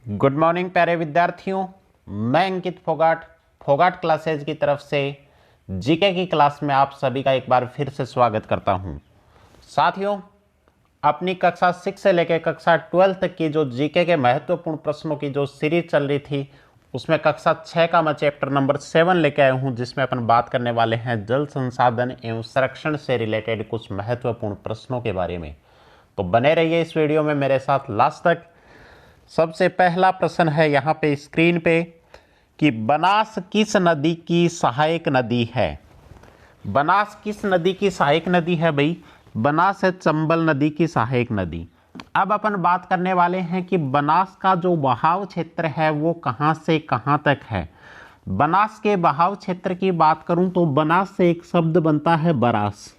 Good morning प्यारे विद्यार्थियों, मैं अंकित फोगाट फोगाट क्लासेज की तरफ से जीके की क्लास में आप सभी का एक बार फिर से स्वागत करता हूं। साथियों, अपनी कक्षा 6 से लेकर कक्षा 12 तक की जो जीके के महत्वपूर्ण प्रश्नों की जो सीरीज चल रही थी, उसमें कक्षा 6 का मैं चैप्टर नंबर 7 लेके आया हूं, जिसमें अपन बात करने वाले हैं जल संसाधन एवं संरक्षण से रिलेटेड कुछ महत्वपूर्ण प्रश्नों के बारे में। तो बने रहिए इस वीडियो में मेरे साथ लास्ट तक। सबसे पहला प्रश्न है यहाँ पे स्क्रीन पे कि बनास किस नदी की सहायक नदी है। बनास किस नदी की सहायक नदी है भाई? बनास है चंबल नदी की सहायक नदी। अब अपन बात करने वाले हैं कि बनास का जो बहाव क्षेत्र है वो कहाँ से कहाँ तक है। बनास के बहाव क्षेत्र की बात करूं तो बनास से एक शब्द बनता है बरास।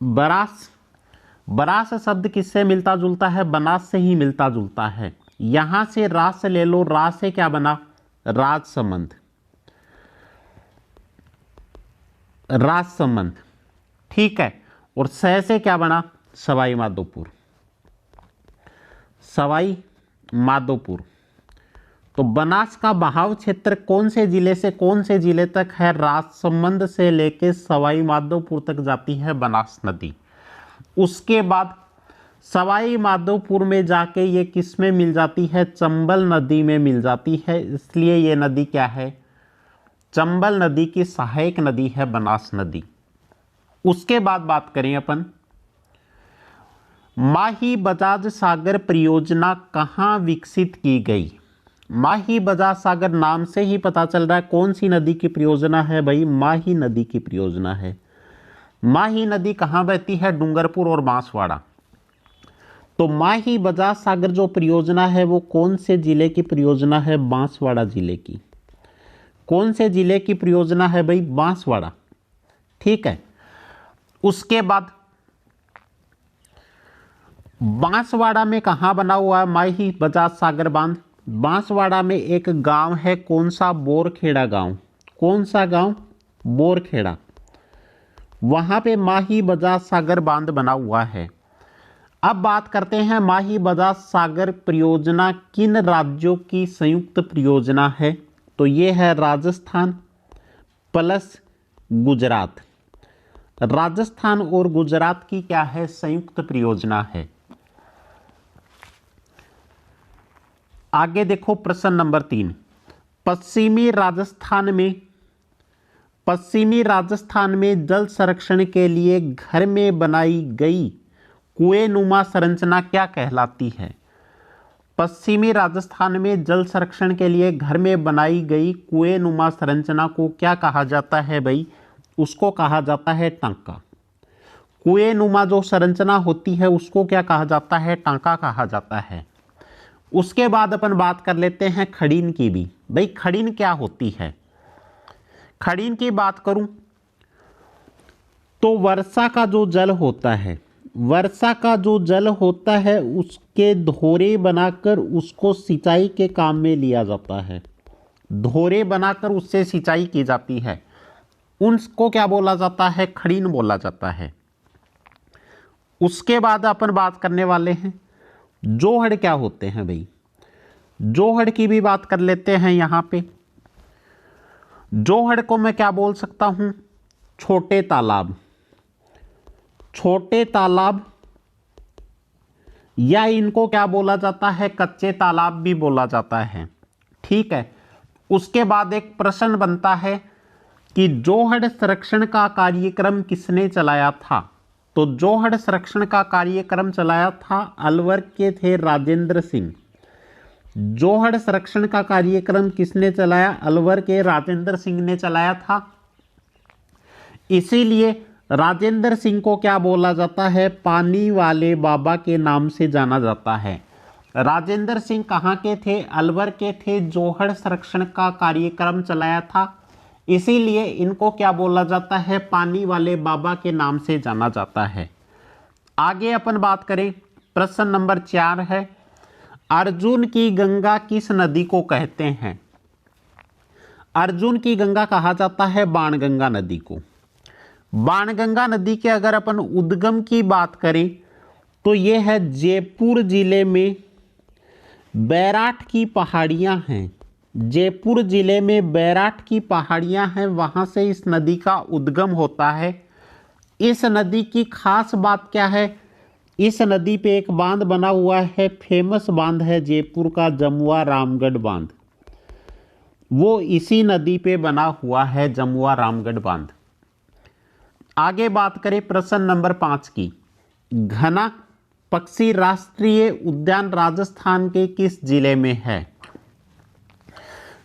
बरास बरास शब्द किससे मिलता जुलता है? बनास से ही मिलता जुलता है। यहां से रास ले लो, रास से क्या बना? राजसमंद। राजसमंद, ठीक है। और सह से क्या बना? सवाई माधोपुर। सवाई माधोपुर। तो बनास का बहाव क्षेत्र कौन से जिले से कौन से जिले तक है? राजसमंद से लेकर सवाई माधोपुर तक जाती है बनास नदी। उसके बाद सवाई माधोपुर में जाके ये किस में मिल जाती है? चंबल नदी में मिल जाती है। इसलिए ये नदी क्या है? चंबल नदी की सहायक नदी है बनास नदी। उसके बाद बात करें अपन, माही बजाज सागर परियोजना कहाँ विकसित की गई? माही बजाज सागर नाम से ही पता चल रहा है कौन सी नदी की परियोजना है भाई? माही नदी की परियोजना है। माही नदी कहाँ बहती है? डूंगरपुर और बांसवाड़ा। तो माही बजाज सागर जो परियोजना है वो कौन से जिले की परियोजना है? बांसवाड़ा जिले की। कौन से जिले की परियोजना है भाई? बांसवाड़ा, ठीक है। उसके बाद बांसवाड़ा में कहाँ बना हुआ है माही बजाज सागर बांध? बांसवाड़ा में एक गांव है, कौन सा? बोरखेड़ा गांव। कौन सा गांव? बोरखेड़ा। वहां पे माही बजाज सागर बांध बना हुआ है। अब बात करते हैं, माही बजाज सागर परियोजना किन राज्यों की संयुक्त परियोजना है? तो ये है राजस्थान प्लस गुजरात। राजस्थान और गुजरात की क्या है? संयुक्त परियोजना है। आगे देखो प्रश्न नंबर 3। पश्चिमी राजस्थान में जल संरक्षण के लिए घर में बनाई गई कुएंनुमा संरचना क्या कहलाती है? पश्चिमी राजस्थान में जल संरक्षण के लिए घर में बनाई गई कुएंनुमा संरचना को क्या कहा जाता है भाई? उसको कहा जाता है टांका। कुएंनुमा जो संरचना होती है उसको क्या कहा जाता है? टांका कहा जाता है। उसके बाद अपन बात कर लेते हैं खड़ीन की भी। भाई खड़ीन क्या होती है? खड़ीन की बात करूं तो वर्षा का जो जल होता है, वर्षा का जो जल होता है उसके धोरे बनाकर उसको सिंचाई के काम में लिया जाता है। धोरे बनाकर उससे सिंचाई की जाती है, उनको क्या बोला जाता है? खड़ीन बोला जाता है। उसके बाद अपन बात करने वाले हैं जोहड़ क्या होते हैं भाई? जोहड़ की भी बात कर लेते हैं। यहां पे जोहड़ को मैं क्या बोल सकता हूं? छोटे तालाब। छोटे तालाब, या इनको क्या बोला जाता है? कच्चे तालाब भी बोला जाता है, ठीक है। उसके बाद एक प्रश्न बनता है कि जोहड़ संरक्षण का कार्यक्रम किसने चलाया था? तो जोहड़ संरक्षण का कार्यक्रम चलाया था अलवर के थे राजेंद्र सिंह। जोहड़ संरक्षण का कार्यक्रम किसने चलाया? अलवर के राजेंद्र सिंह ने चलाया था। इसीलिए राजेंद्र सिंह को क्या बोला जाता है? पानी वाले बाबा के नाम से जाना जाता है। राजेंद्र सिंह कहाँ के थे? अलवर के थे। जोहड़ संरक्षण का कार्यक्रम चलाया था, इसीलिए इनको क्या बोला जाता है? पानी वाले बाबा के नाम से जाना जाता है। आगे अपन बात करें, प्रश्न नंबर 4 है, अर्जुन की गंगा किस नदी को कहते हैं? अर्जुन की गंगा कहा जाता है बाणगंगा नदी को। बाणगंगा नदी के अगर अपन उद्गम की बात करें तो यह है जयपुर जिले में बैराठ की पहाड़ियाँ हैं, जयपुर जिले में बैराठ की पहाड़ियाँ हैं, वहाँ से इस नदी का उद्गम होता है। इस नदी की खास बात क्या है? इस नदी पे एक बांध बना हुआ है, फेमस बांध है जयपुर का, जमुआ रामगढ़ बांध। वो इसी नदी पे बना हुआ है, जमुआ रामगढ़ बांध। आगे बात करें प्रश्न नंबर 5 की। घना पक्षी राष्ट्रीय उद्यान राजस्थान के किस जिले में है?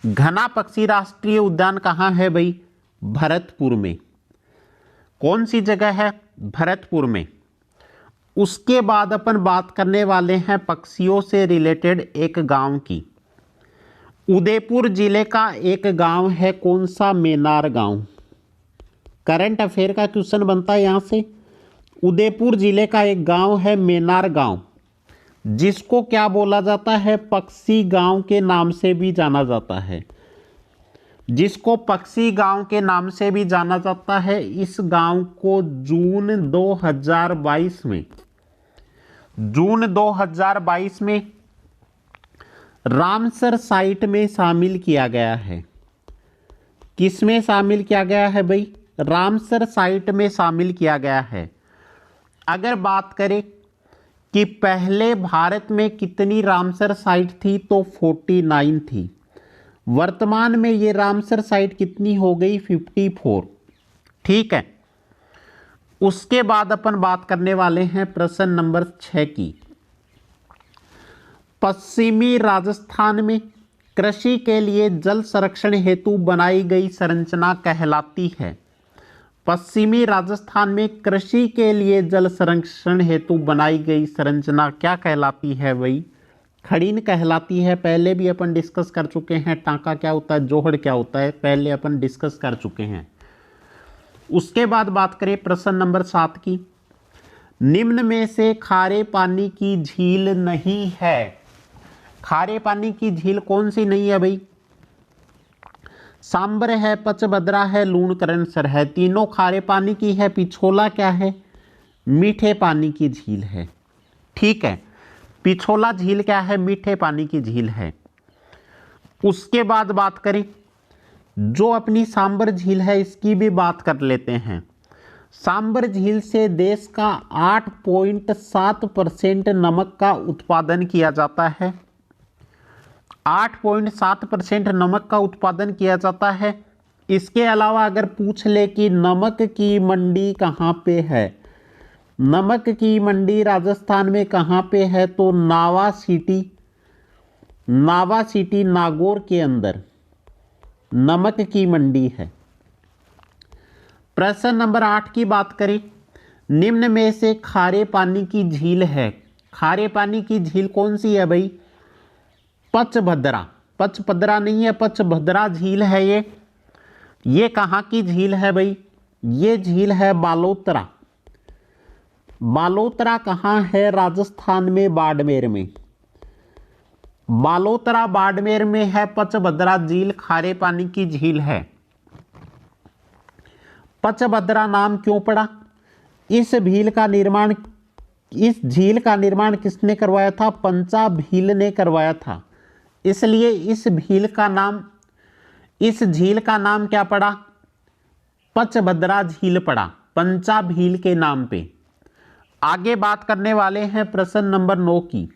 घना पक्षी राष्ट्रीय उद्यान कहाँ है भाई? भरतपुर में। कौन सी जगह है? भरतपुर में। उसके बाद अपन बात करने वाले हैं पक्षियों से रिलेटेड एक गांव की। उदयपुर जिले का एक गांव है, कौन सा? मेनार गांव। करंट अफेयर का क्वेश्चन बनता है यहां से। उदयपुर जिले का एक गांव है मेनार गांव, जिसको क्या बोला जाता है? पक्षी गांव के नाम से भी जाना जाता है। जिसको पक्षी गांव के नाम से भी जाना जाता है। इस गांव को जून 2022 में रामसर साइट में शामिल किया गया है। किस में शामिल किया गया है भाई? रामसर साइट में शामिल किया गया है। अगर बात करें कि पहले भारत में कितनी रामसर साइट थी, तो 49 थी। वर्तमान में ये रामसर साइट कितनी हो गई? 54। ठीक है। उसके बाद अपन बात करने वाले हैं प्रश्न नंबर 6 की। पश्चिमी राजस्थान में कृषि के लिए जल संरक्षण हेतु बनाई गई संरचना कहलाती है। पश्चिमी राजस्थान में कृषि के लिए जल संरक्षण हेतु बनाई गई संरचना क्या कहलाती है भाई? खड़ीन कहलाती है। पहले भी अपन डिस्कस कर चुके हैं। टांका क्या होता है, जोहड़ क्या होता है, पहले अपन डिस्कस कर चुके हैं। उसके बाद बात करें प्रश्न नंबर 7 की। निम्न में से खारे पानी की झील नहीं है। खारे पानी की झील कौन सी नहीं है भाई? सांबर है, पचभद्रा है, लूणकरणसर है। तीनों खारे पानी की है। पिछोला क्या है? मीठे पानी की झील है। ठीक है, पिछोला झील क्या है? मीठे पानी की झील है। उसके बाद बात करें जो अपनी सांबर झील है, इसकी भी बात कर लेते हैं। सांबर झील से देश का 8.7% नमक का उत्पादन किया जाता है। 8.7% नमक का उत्पादन किया जाता है। इसके अलावा अगर पूछ ले कि नमक की मंडी कहाँ पे है, नमक की मंडी राजस्थान में कहाँ पे है, तो नावा सिटी नागौर के अंदर नमक की मंडी है। प्रश्न नंबर 8 की बात करें। निम्न में से खारे पानी की झील है। खारे पानी की झील कौन सी है भाई? पचभद्रा। पचभद्रा नहीं है, पचभद्रा झील है ये। ये कहाँ की झील है भाई? ये झील है बालोतरा। बालोतरा कहाँ है? राजस्थान में बाड़मेर में। बालोतरा बाड़मेर में है पचभद्रा झील, खारे पानी की झील है। पचभद्रा नाम क्यों पड़ा? इस झील का निर्माण किसने करवाया था? पंचा भील ने करवाया था। इसलिए इस झील का नाम क्या पड़ा? पचभद्रा झील पड़ा, पंचा भील के नाम पे। आगे बात करने वाले हैं प्रश्न नंबर 9 की।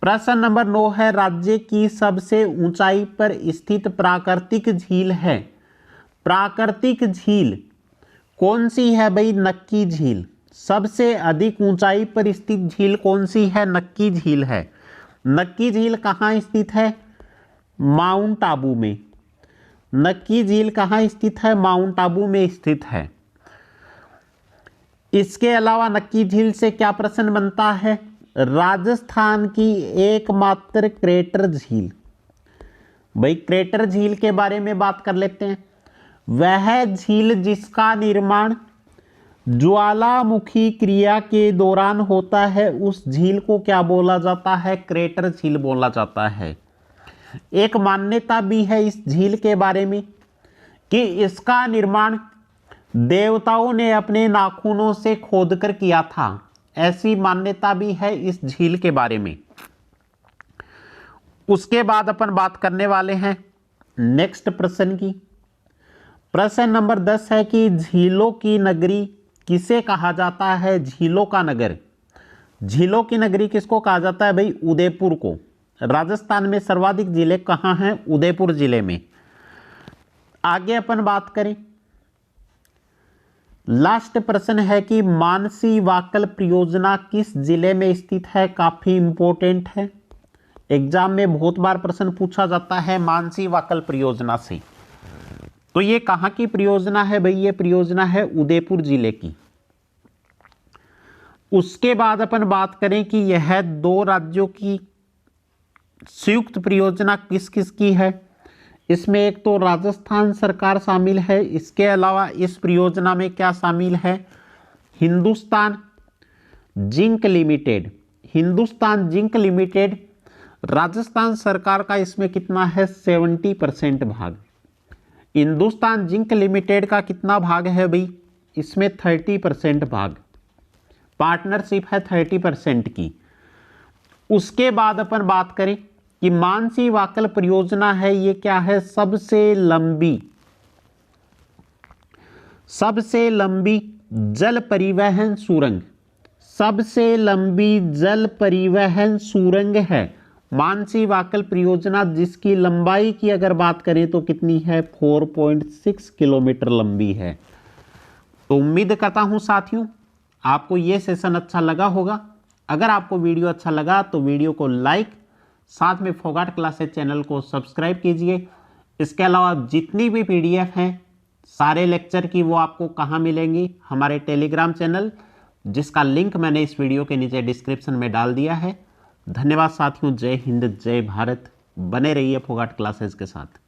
प्रश्न नंबर 9 है राज्य की सबसे ऊंचाई पर स्थित प्राकृतिक झील है। प्राकृतिक झील कौन सी है भाई? नक्की झील। सबसे अधिक ऊंचाई पर स्थित झील कौन सी है? नक्की झील है। नक्की झील कहाँ स्थित है? माउंट आबू में। नक्की झील कहाँ स्थित है? माउंट आबू में स्थित है। इसके अलावा नक्की झील से क्या प्रश्न बनता है? राजस्थान की एकमात्र क्रेटर झील। भाई क्रेटर झील के बारे में बात कर लेते हैं। वह झील जिसका निर्माण ज्वालामुखी क्रिया के दौरान होता है, उस झील को क्या बोला जाता है? क्रेटर झील बोला जाता है। एक मान्यता भी है इस झील के बारे में कि इसका निर्माण देवताओं ने अपने नाखूनों से खोदकर किया था। ऐसी मान्यता भी है इस झील के बारे में। उसके बाद अपन बात करने वाले हैं नेक्स्ट प्रश्न की। प्रश्न नंबर 10 है कि झीलों की नगरी किसे कहा जाता है? झीलों का नगर, झीलों की नगरी किसको कहा जाता है भाई? उदयपुर को। राजस्थान में सर्वाधिक जिले कहां हैं? उदयपुर जिले में। आगे अपन बात करें, लास्ट प्रश्न है कि मानसी वाकल परियोजना किस जिले में स्थित है? काफी इंपॉर्टेंट है, एग्जाम में बहुत बार प्रश्न पूछा जाता है मानसी वाकल परियोजना से। तो ये कहां की परियोजना है भाई? ये परियोजना है उदयपुर जिले की। उसके बाद अपन बात करें कि यह 2 राज्यों की संयुक्त परियोजना किस किस की है। इसमें एक तो राजस्थान सरकार शामिल है, इसके अलावा इस परियोजना में क्या शामिल है? Hindustan zinc limited. Hindustan zinc limited, Rajasthan सरकार का इसमें कितना है? 70% भाग। हिंदुस्तान जिंक लिमिटेड का कितना भाग है भाई? इसमें 30% भाग, पार्टनरशिप है 30% की। उसके बाद अपन बात करें कि मानसी वाकल परियोजना है, ये क्या है? सबसे लंबी जल परिवहन सुरंग, सबसे लंबी जल परिवहन सुरंग है मानसी वाकल परियोजना, जिसकी लंबाई की अगर बात करें तो कितनी है? 4.6 किलोमीटर लंबी है। तो उम्मीद करता हूं साथियों आपको यह सेशन अच्छा लगा होगा। अगर आपको वीडियो अच्छा लगा तो वीडियो को लाइक, साथ में फोगाट क्लासेस चैनल को सब्सक्राइब कीजिए। इसके अलावा जितनी भी पीडीएफ हैं सारे लेक्चर की, वो आपको कहाँ मिलेंगी? हमारे टेलीग्राम चैनल, जिसका लिंक मैंने इस वीडियो के नीचे डिस्क्रिप्शन में डाल दिया है। धन्यवाद साथियों, जय हिंद जय भारत। बने रहिए फोगाट क्लासेस के साथ।